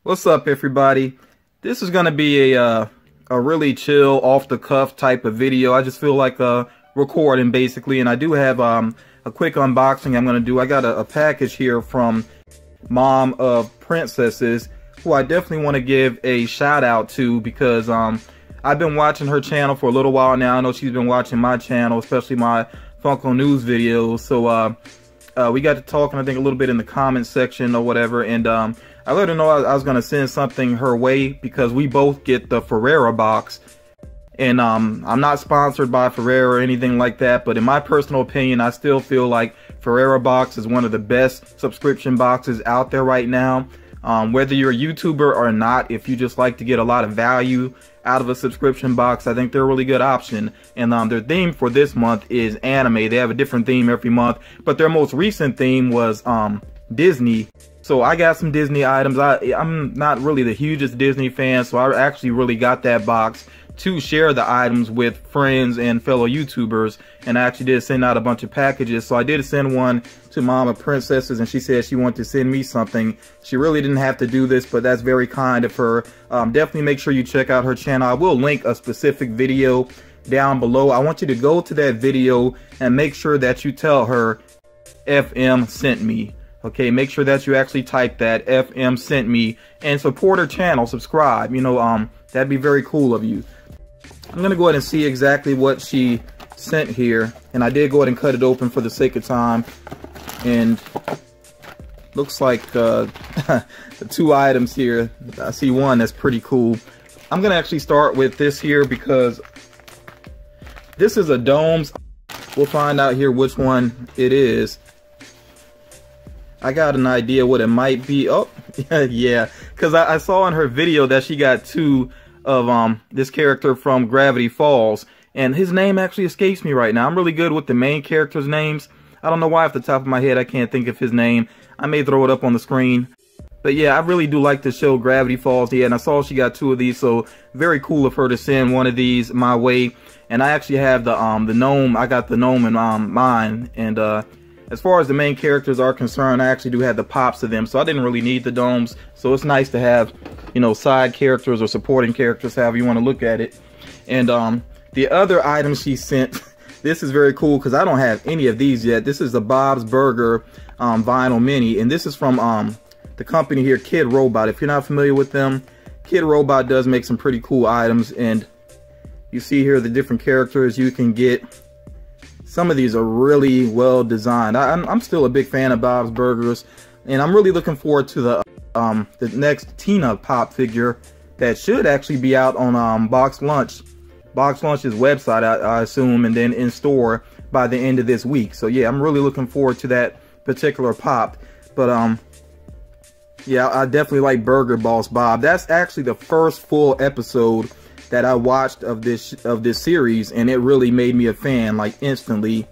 What's up, everybody? This is gonna be a really chill, off the cuff type of video. I just feel like recording basically, and I do have a quick unboxing I'm gonna do. I got a package here from Mom of Princesses, who I definitely want to give a shout out to because I've been watching her channel for a little while now. I know she's been watching my channel, especially my Funko News videos. So we got to talking, I think, a little bit in the comments section or whatever, and I let her know I was going to send something her way because we both get the Ferrera box. And I'm not sponsored by Ferrera or anything like that, but in my personal opinion, I still feel like Ferrera box is one of the best subscription boxes out there right now. Whether you're a YouTuber or not, if you just like to get a lot of value out of a subscription box, I think they're a really good option. And their theme for this month is anime. They have a different theme every month, but their most recent theme was Disney. So I got some Disney items. I'm not really the hugest Disney fan, so I actually really got that box to share the items with friends and fellow YouTubers, and I actually did send out a bunch of packages. So I did send one to Mom of Princesses, and she said she wanted to send me something. She really didn't have to do this, but that's very kind of her. Definitely make sure you check out her channel. I will link a specific video down below. I want you to go to that video and make sure that you tell her FM sent me. Okay, make sure that you actually type that FM sent me and support her channel, subscribe. You know, that'd be very cool of you. I'm gonna go ahead and see exactly what she sent here, and I did go ahead and cut it open for the sake of time, and looks like the two items here. I see one that's pretty cool. I'm gonna actually start with this here because this is a domes. We'll find out here which one it is. I got an idea what it might be. Oh, yeah, because I saw in her video that she got two of this character from Gravity Falls, and his name actually escapes me right now. I'm really good with the main characters' names. I don't know why off the top of my head I can't think of his name. I may throw it up on the screen. But yeah, I really do like the show Gravity Falls. Yeah, and I saw she got two of these, so very cool of her to send one of these my way. And I actually have the gnome. I got the gnome in mine, and as far as the main characters are concerned, I actually do have the pops of them, so I didn't really need the domes. So it's nice to have, you know, side characters or supporting characters, however you want to look at it. And the other item she sent, this is very cool because I don't have any of these yet. This is the Bob's Burger vinyl mini, and this is from the company here, Kid Robot. If you're not familiar with them, Kid Robot does make some pretty cool items, and you see here the different characters you can get. Some of these are really well designed. I'm still a big fan of Bob's Burgers, and I'm really looking forward to the next Tina Pop figure that should actually be out on Box Lunch's website, I assume, and then in store by the end of this week. So yeah, I'm really looking forward to that particular pop. But yeah, I definitely like Burger Boss Bob. That's actually the first full episode that I watched of this series, and it really made me a fan, like, instantly.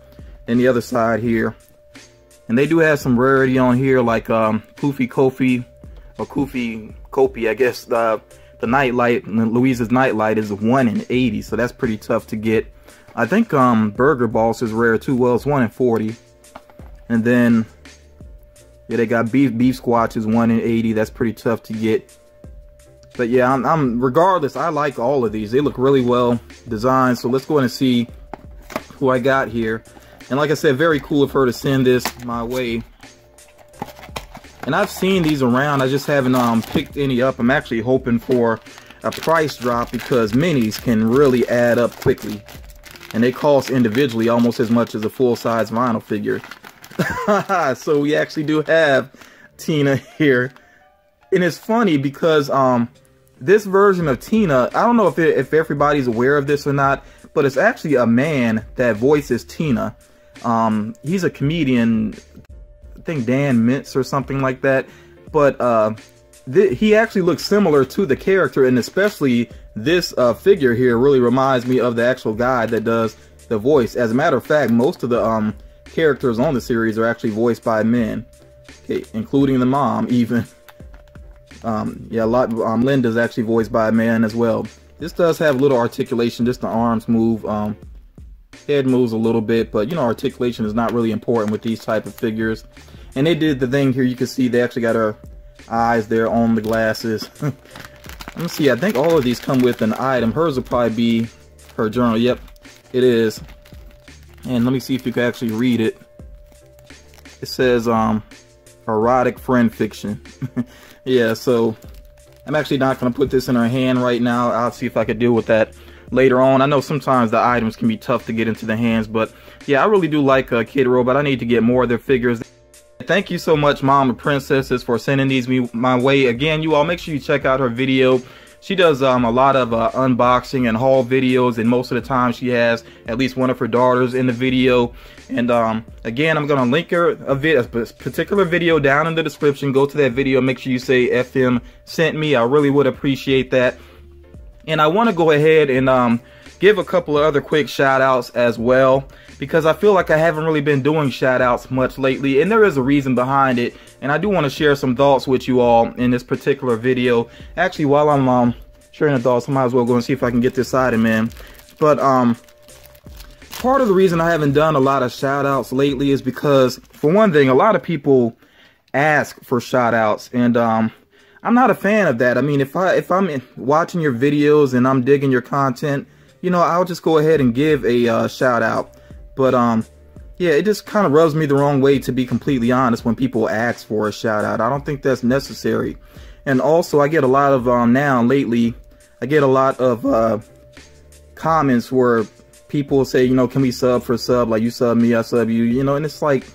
And the other side here, and they do have some rarity on here, like Kofi Kofi, or Kofi Kopi, I guess. The nightlight, Louise's nightlight, is 1 in 80, so that's pretty tough to get. I think Burger Boss is rare too. Well, it's 1 in 40. And then yeah, they got Beef Squatch is 1 in 80. That's pretty tough to get. But yeah, regardless, I like all of these. They look really well designed. So let's go ahead and see who I got here. And like I said, very cool of her to send this my way. And I've seen these around. I just haven't picked any up. I'm actually hoping for a price drop because minis can really add up quickly. And they cost individually almost as much as a full-size vinyl figure. So we actually do have Tina here. And it's funny because this version of Tina, I don't know if everybody's aware of this or not, but it's actually a man that voices Tina. He's a comedian, I think Dan Mintz or something like that. But he actually looks similar to the character, and especially this figure here really reminds me of the actual guy that does the voice. As a matter of fact, most of the characters on the series are actually voiced by men, okay, including the mom even. Yeah, Linda's actually voiced by a man as well. This does have a little articulation, just the arms move, head moves a little bit, but you know, articulation is not really important with these type of figures. And they did the thing here, you can see they actually got her eyes there on the glasses. Let me see, I think all of these come with an item. Hers will probably be her journal. Yep, it is. And let me see if you can actually read it. It says erotic friend fiction. Yeah, so I'm actually not going to put this in her hand right now. I'll see if I could deal with that later on. I know sometimes the items can be tough to get into the hands, but yeah, I really do like Kid Robot. I need to get more of their figures. Thank you so much, Mama Princesses, for sending these my way. Again, you all, make sure you check out her video. She does a lot of unboxing and haul videos, and most of the time she has at least one of her daughters in the video. And again, I'm going to link her a particular video down in the description. Go to that video, make sure you say FM sent me. I really would appreciate that. And I want to go ahead and give a couple of other quick shout outs as well, because I feel like I haven't really been doing shout outs much lately, and there is a reason behind it. And I do want to share some thoughts with you all in this particular video. Actually, while I'm sharing the thoughts, I might as well go and see if I can get this item in. But part of the reason I haven't done a lot of shout outs lately is because, for one thing, a lot of people ask for shout outs, and I'm not a fan of that. I mean, if I'm watching your videos and I'm digging your content, you know, I'll just go ahead and give a shout out. But yeah, it just kind of rubs me the wrong way, to be completely honest, when people ask for a shout out. I don't think that's necessary. And also, I get a lot of lately, I get a lot of comments where people say, you know, can we sub for sub? Like, you sub me, I sub you, you know, and it's like,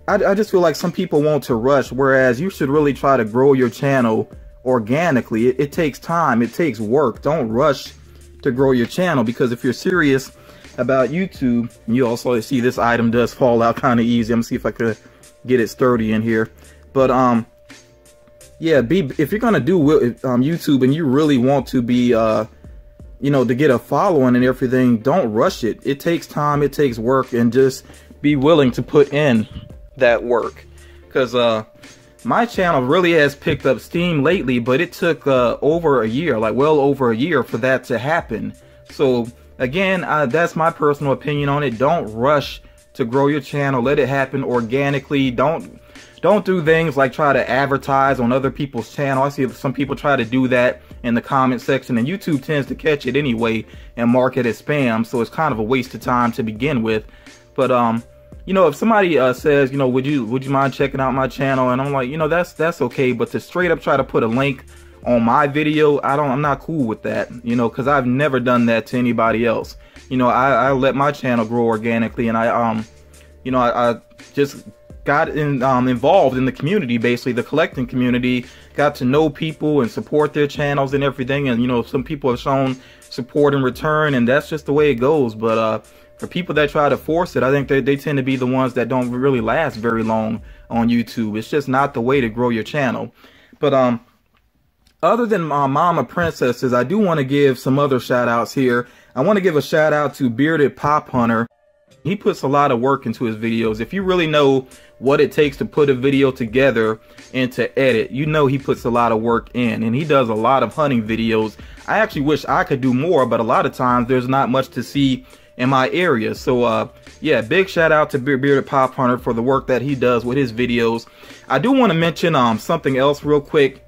I just feel like some people want to rush, whereas you should really try to grow your channel organically. It takes time, it takes work. Don't rush to grow your channel, because if you're serious about YouTube, you also see this item does fall out kind of easy. I'm gonna see if I could get it sturdy in here. But yeah, if you're gonna do YouTube and you really want to be you know, to get a following and everything, don't rush it. It takes time, it takes work, and just be willing to put in that work. Because my channel really has picked up steam lately, but it took over a year, like well over a year, for that to happen. So again, that's my personal opinion on it. Don't rush to grow your channel. Let it happen organically. Don't do things like try to advertise on other people's channel. I see some people try to do that in the comment section, and YouTube tends to catch it anyway and mark it as spam, so it's kind of a waste of time to begin with. But you know, if somebody says, you know, would you mind checking out my channel, and I'm like, you know, that's okay, but to straight up try to put a link on my video, I'm not cool with that, you know, because I've never done that to anybody else. You know, I let my channel grow organically, and I you know, I just got involved in the community, basically the collecting community, got to know people and support their channels and everything. And you know, some people have shown support in return, and that's just the way it goes. But for people that try to force it, I think they tend to be the ones that don't really last very long on YouTube. It's just not the way to grow your channel. But other than Mama Princesses, I do want to give some other shout outs here. I want to give a shout out to Bearded Pop Hunter. He puts a lot of work into his videos. If you really know what it takes to put a video together and to edit, you know he puts a lot of work in, and he does a lot of hunting videos. I actually wish I could do more, but a lot of times there's not much to see in my area. So yeah, big shout out to Bearded Pop Hunter for the work that he does with his videos. I do want to mention something else real quick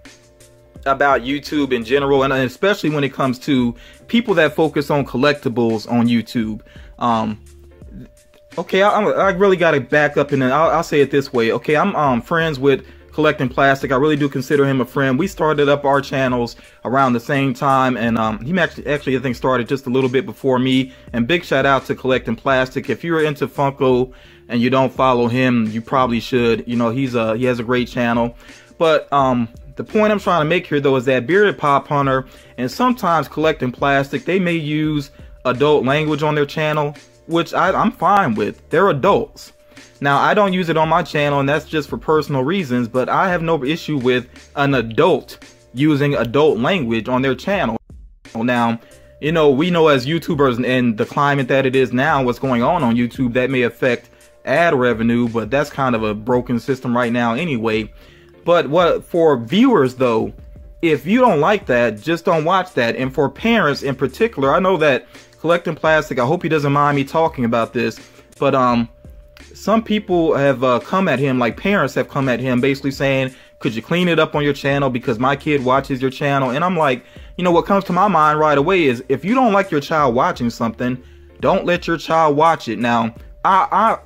about YouTube in general, and especially when it comes to people that focus on collectibles on YouTube. Okay, I really got to back up, and then I'll say it this way. Okay, I'm friends with Collecting Plastic. I really do consider him a friend. We started up our channels around the same time, and he actually I think started just a little bit before me. And big shout out to Collecting Plastic. If you're into Funko and you don't follow him, you probably should. You know, he has a great channel. But the point I'm trying to make here, though, is that Bearded Pop Hunter and sometimes Collecting Plastic, they may use adult language on their channel, which I'm fine with. They're adults. Now, I don't use it on my channel, and that's just for personal reasons, but I have no issue with an adult using adult language on their channel. Now, you know, we know as YouTubers and the climate that it is now, what's going on YouTube, that may affect ad revenue, but that's kind of a broken system right now anyway. But what for viewers, though, if you don't like that, just don't watch that. And for parents in particular, I know that Collecting Plastic, I hope he doesn't mind me talking about this, but some people have come at him, like parents have come at him, basically saying, could you clean it up on your channel because my kid watches your channel? And I'm like, you know, what comes to my mind right away is if you don't like your child watching something, don't let your child watch it. Now,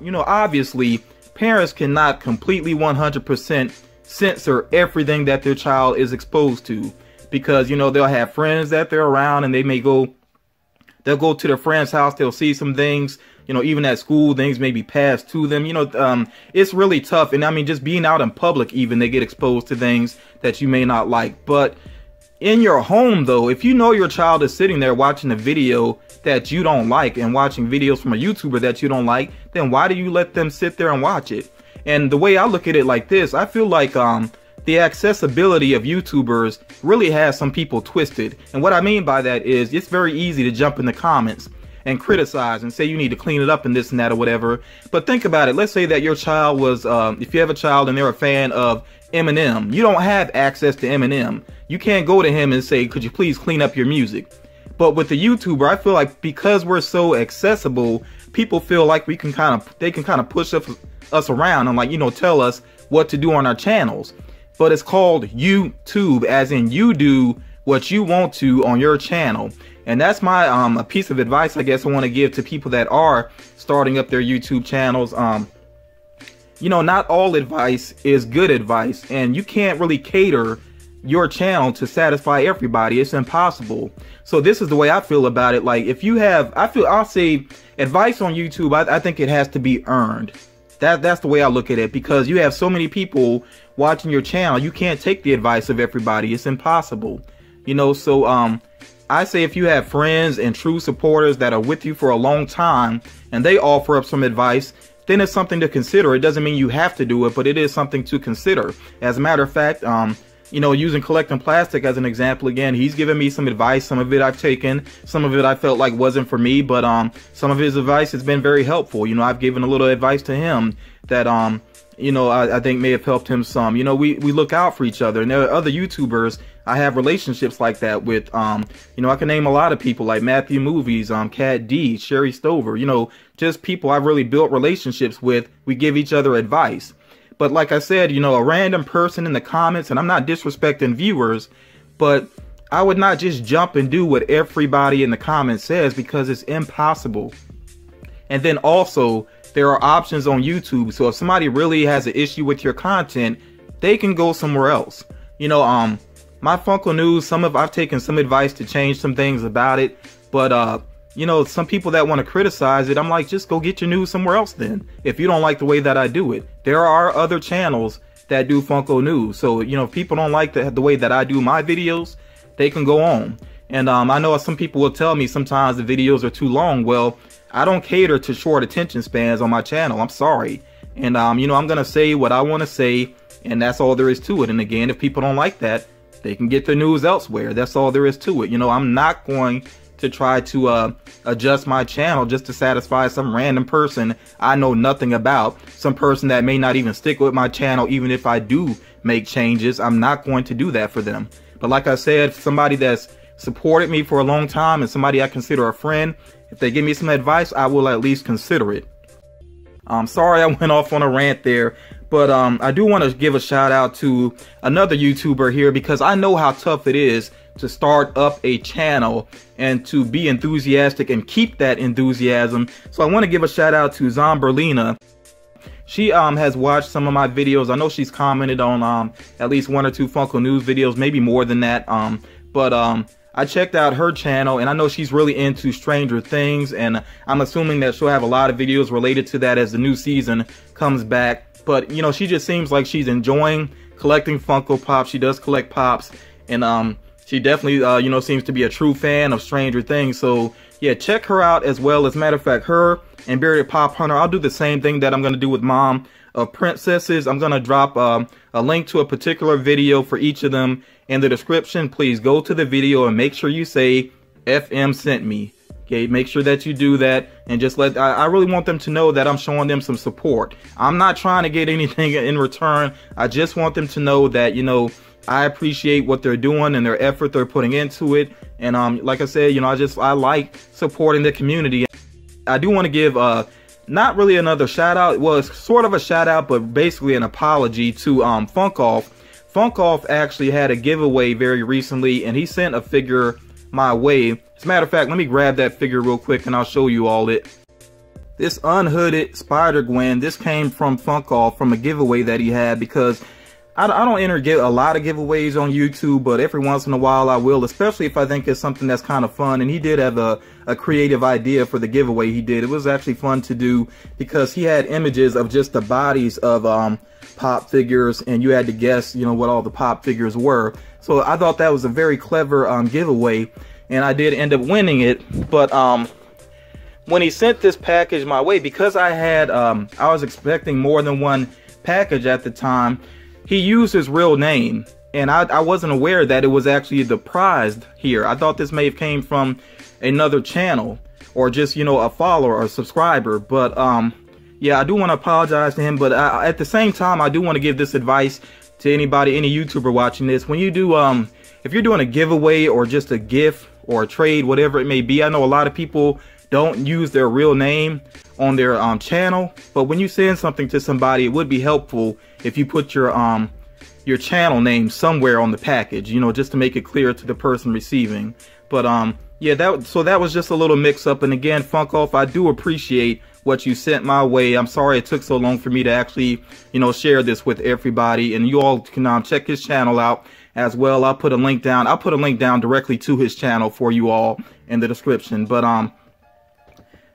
you know, obviously parents cannot completely 100% censor everything that their child is exposed to, because, you know, they'll have friends that they're around and they'll go to their friend's house, they'll see some things, you know, even at school, things may be passed to them. You know, it's really tough. And I mean, just being out in public, even, they get exposed to things that you may not like. But in your home, though, if you know your child is sitting there watching a video that you don't like and watching videos from a YouTuber that you don't like, then why do you let them sit there and watch it? And the way I look at it like this, I feel like the accessibility of YouTubers really has some people twisted. And what I mean by that is it's very easy to jump in the comments and criticize and say you need to clean it up and this and that or whatever. But think about it. Let's say that your child was, if you have a child and they're a fan of Eminem, you don't have access to Eminem. You can't go to him and say, could you please clean up your music? But with the YouTuber, I feel like because we're so accessible, people feel like they can kind of push us around and, like, you know, tell us what to do on our channels. But it's called YouTube, as in you do what you want to on your channel. And that's my a piece of advice I guess I want to give to people that are starting up their YouTube channels. You know, not all advice is good advice, and you can't really cater your channel to satisfy everybody. It's impossible. So this is the way I feel about it. Like, if you have, I'll say advice on YouTube, I think it has to be earned. That's the way I look at it, because you have so many people watching your channel. You can't take the advice of everybody. It's impossible. You know, so I say if you have friends and true supporters that are with you for a long time and they offer up some advice, then it's something to consider. It doesn't mean you have to do it, but it is something to consider. As a matter of fact, you know, using Collecting Plastic as an example again, he's given me some advice. Some of it I've taken, some of it I felt like wasn't for me, but some of his advice has been very helpful. You know, I've given a little advice to him that you know, I think may have helped him some. You know, we look out for each other, and there are other YouTubers I have relationships like that with. You know, I can name a lot of people like Matthew Movies, Cat D, Sherry Stover, you know, just people I've really built relationships with. We give each other advice. But like I said, you know, a random person in the comments, and I'm not disrespecting viewers, but I would not just jump and do what everybody in the comments says, because it's impossible. And then also, there are options on YouTube. So if somebody really has an issue with your content, they can go somewhere else. You know, my Funko News, I've taken some advice to change some things about it, but you know, some people that want to criticize it, I'm like, just go get your news somewhere else then, if you don't like the way that I do it. There are other channels that do Funko News. So, you know, if people don't like the way that I do my videos, they can go on. And I know some people will tell me sometimes the videos are too long. Well, I don't cater to short attention spans on my channel. I'm sorry. And, you know, I'm going to say what I want to say, and that's all there is to it. And again, if people don't like that, they can get their news elsewhere. That's all there is to it. You know, I'm not going to try to adjust my channel just to satisfy some random person I know nothing about, some person that may not even stick with my channel even if I do make changes. I'm not going to do that for them. But like I said, somebody that's supported me for a long time and somebody I consider a friend, if they give me some advice, I will at least consider it. I'm sorry I went off on a rant there, but I do want to give a shout out to another YouTuber here, because I know how tough it is to start up a channel and to be enthusiastic and keep that enthusiasm. So I want to give a shout out to Zomberlina. She has watched some of my videos. I know she's commented on at least 1 or 2 Funko News videos, maybe more than that. But I checked out her channel, and I know she's really into Stranger Things, and I'm assuming that she'll have a lot of videos related to that as the new season comes back. But, you know, she just seems like she's enjoying collecting Funko Pops. She does collect Pops, and she definitely, you know, seems to be a true fan of Stranger Things. So, yeah, check her out as well. As a matter of fact, her and Bearded Pop Hunter, I'll do the same thing that I'm going to do with Mom of Princesses. I'm going to drop a link to a particular video for each of them in the description. Please go to the video and make sure you say FM sent me. Okay, make sure that you do that, and just I really want them to know that I'm showing them some support. I'm not trying to get anything in return. I just want them to know that, you know, I appreciate what they're doing and their effort they're putting into it. And like I said, you know, I like supporting the community. I do want to give not really another shout out. Well, it's sort of a shout out, but basically an apology to Funkoff Funkoff actually had a giveaway very recently, and he sent a figure my way. As a matter of fact, let me grab that figure real quick and I'll show you all it. This unhooded Spider-Gwen, this came from Funkoff from a giveaway that he had, because I don't enter a lot of giveaways on YouTube, but every once in a while I will, especially if I think it's something that's kind of fun. And he did have a creative idea for the giveaway he did. It was actually fun to do because he had images of just the bodies of pop figures, and you had to guess, you know, what all the pop figures were. So I thought that was a very clever giveaway, and I did end up winning it. But when he sent this package my way, because I was expecting more than one package at the time, he used his real name, and I wasn't aware that it was actually the prize here. I thought this may have came from another channel, or just, you know, a follower or a subscriber. But yeah, I do want to apologize to him, but at the same time, I do want to give this advice to anybody, any YouTuber watching this. When you do, if you're doing a giveaway or just a gift or a trade, whatever it may be, I know a lot of people don't use their real name on their channel, but when you send something to somebody, it would be helpful if you put your channel name somewhere on the package, you know, just to make it clear to the person receiving. But yeah, that was just a little mix up. And again, Funkoff, I do appreciate what you sent my way. I'm sorry it took so long for me to actually, you know, share this with everybody, and you all can check his channel out as well. I'll put a link down directly to his channel for you all in the description. But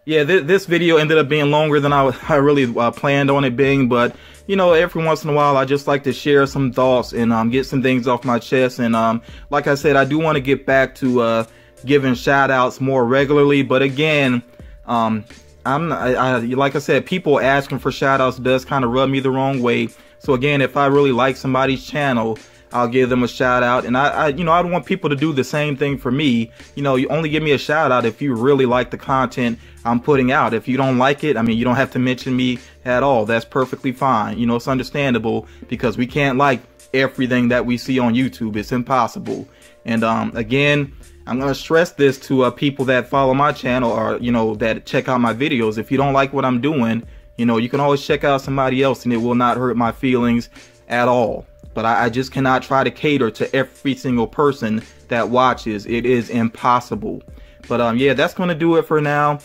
yeah, this video ended up being longer than I really planned on it being, but you know, every once in a while I just like to share some thoughts and get some things off my chest. And like I said, I do want to get back to giving shout outs more regularly, but again, like I said, people asking for shout outs does kind of rub me the wrong way. So again, if I really like somebody's channel, I'll give them a shout out. And I don't want people to do the same thing for me. You know, you only give me a shout out if you really like the content I'm putting out. If you don't like it, I mean, you don't have to mention me at all. That's perfectly fine. You know, it's understandable, because we can't like everything that we see on YouTube. It's impossible. And again, I'm going to stress this to people that follow my channel, or, you know, that check out my videos. If you don't like what I'm doing, you know, you can always check out somebody else, and it will not hurt my feelings at all. But I just cannot try to cater to every single person that watches. It is impossible. But yeah, that's going to do it for now.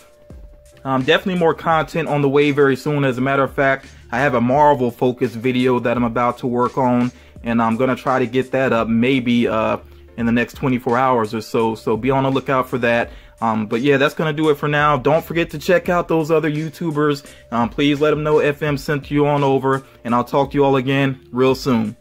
Definitely more content on the way very soon. As a matter of fact, I have a Marvel focused video that I'm about to work on, and I'm going to try to get that up maybe in the next 24 hours or so. So be on the lookout for that. But yeah, that's going to do it for now. Don't forget to check out those other YouTubers. Please let them know FM sent you on over, and I'll talk to you all again real soon.